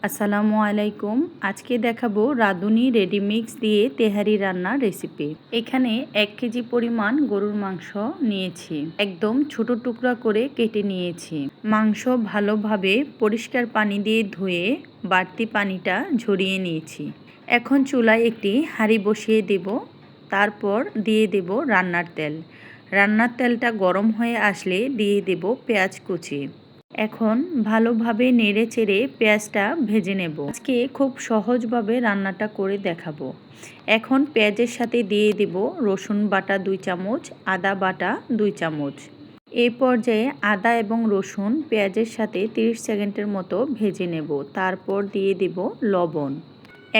আসসালামু আলাইকুম। আজকে দেখাবো রাঁধুনি রেডিমিক্স দিয়ে তেহারি রান্নার রেসিপি। এখানে 1 কেজি পরিমাণ গরুর মাংস নিয়েছি, একদম ছোট টুকরা করে কেটে নিয়েছি। মাংস ভালোভাবে পরিষ্কার পানি দিয়ে ধুয়ে বাড়তি পানিটা ঝরিয়ে নিয়েছি। এখন চুলায় একটি হাঁড়ি বসিয়ে দেব, তারপর দিয়ে দেব রান্নার তেল। রান্নার তেলটা গরম হয়ে আসলে দিয়ে দেব পেঁয়াজ কুচি। এখন ভালোভাবে নেড়ে চেড়ে পেঁয়াজটা ভেজে নেব। আজকে খুব সহজভাবে রান্নাটা করে দেখাবো। এখন পেঁয়াজের সাথে দিয়ে দেব রসুন বাটা 2 চামচ, আদা বাটা 2 চামচ। এই পর্যায়ে আদা এবং রসুন পেঁয়াজের সাথে 30 সেকেন্ডের মতো ভেজে নেব। তারপর দিয়ে দেব লবণ।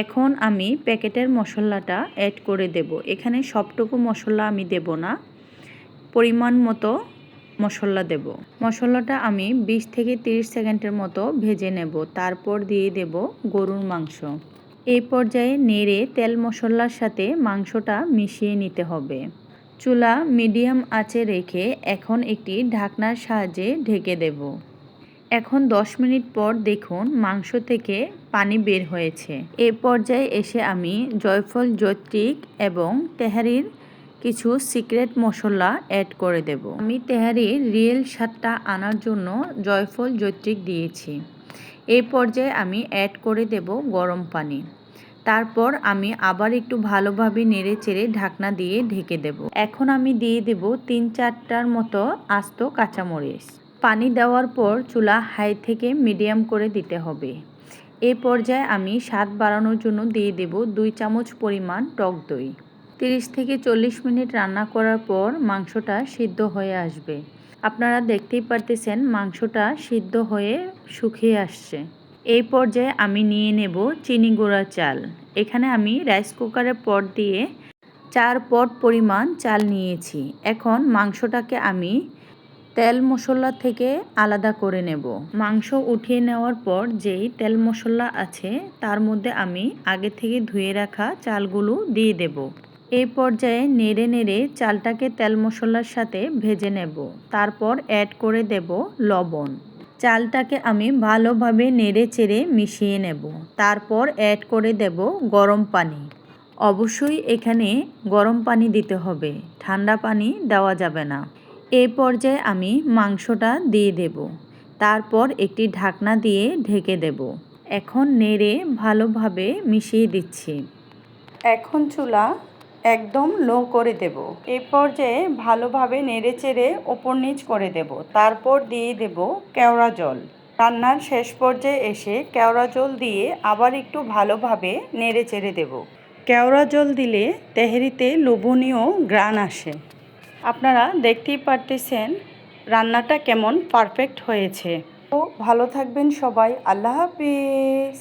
এখন আমি প্যাকেটের মশলাটা অ্যাড করে দেব। এখানে সবটুকু মশলা আমি দেব না, পরিমাণ মতো মশলা দেব। মশলাটা আমি 20 থেকে 30 সেকেন্ডের মতো ভেজে নেব। তারপর দিয়ে দেব গরুর মাংস। এই পর্যায়ে নেড়ে তেল মশলার সাথে মাংসটা মিশিয়ে নিতে হবে। চুলা মিডিয়াম আঁচে রেখে এখন একটি ঢাকনার সাহায্যে ঢেকে দেব। এখন 10 মিনিট পর দেখুন মাংস থেকে পানি বের হয়েছে। এই পর্যায়ে এসে আমি জয়ফল, জয়ত্রী এবং তেহারির কিছু সিক্রেট মশলা অ্যাড করে দেব। আমি তেহারির রিয়েল স্বাদটা আনার জন্য জয়ফল, জয়ত্রী দিয়েছি। এই পর্যায়ে আমি অ্যাড করে দেব গরম পানি। তারপর আমি আবার একটু ভালোভাবে নেড়ে চেড়ে ঢাকনা দিয়ে ঢেকে দেব। এখন আমি দিয়ে দেব 3-4টার মতো আস্ত কাঁচামরিচ। পানি দেওয়ার পর চুলা হাই থেকে মিডিয়াম করে দিতে হবে। এই পর্যায়ে আমি স্বাদ বাড়ানোর জন্য দিয়ে দেব 2 চামচ পরিমাণ টক দই। 30 থেকে 40 মিনিট রান্না করার পর মাংসটা সিদ্ধ হয়ে আসবে। আপনারা দেখতেই পারতেছেন মাংসটা সিদ্ধ হয়ে শুকিয়ে আসছে। এই পর্যায়ে আমি নিয়ে নেব চিনি গুঁড়া চাল। এখানে আমি রাইস কুকারের পট দিয়ে 4 পট পরিমাণ চাল নিয়েছি। এখন মাংসটাকে আমি তেল মশলা থেকে আলাদা করে নেব। মাংস উঠিয়ে নেওয়ার পর যেই তেল মশলা আছে তার মধ্যে আমি আগে থেকে ধুয়ে রাখা চালগুলো দিয়ে দেব। এই পর্যায়ে নেড়ে নেড়ে চালটাকে তেল মশলার সাথে ভেজে নেব। তারপর অ্যাড করে দেব লবণ। চালটাকে আমি ভালোভাবে নেড়ে চেড়ে মিশিয়ে নেব। তারপর অ্যাড করে দেব গরম পানি। অবশ্যই এখানে গরম পানি দিতে হবে, ঠান্ডা পানি দেওয়া যাবে না। এই পর্যায়ে আমি মাংসটা দিয়ে দেব। তারপর একটি ঢাকনা দিয়ে ঢেকে দেব। এখন নেড়ে ভালোভাবে মিশিয়ে দিচ্ছি। এখন চুলা একদম লো করে দেব। এই পর্যায়ে ভালোভাবে নেড়ে চেড়ে ওপর নিচ করে দেব। তারপর দিয়ে দেব কেওড়া জল। রান্নার শেষ পর্যায়ে এসে কেওড়া জল দিয়ে আবার একটু ভালোভাবে নেড়ে চেড়ে দেব। কেওড়া জল দিলে তেহারিতে লোভনীয় ঘ্রাণ আসে। আপনারা দেখতেই পারতেছেন রান্নাটা কেমন পারফেক্ট হয়েছে। তো ভালো থাকবেন সবাই। আল্লাহ হাফিজ।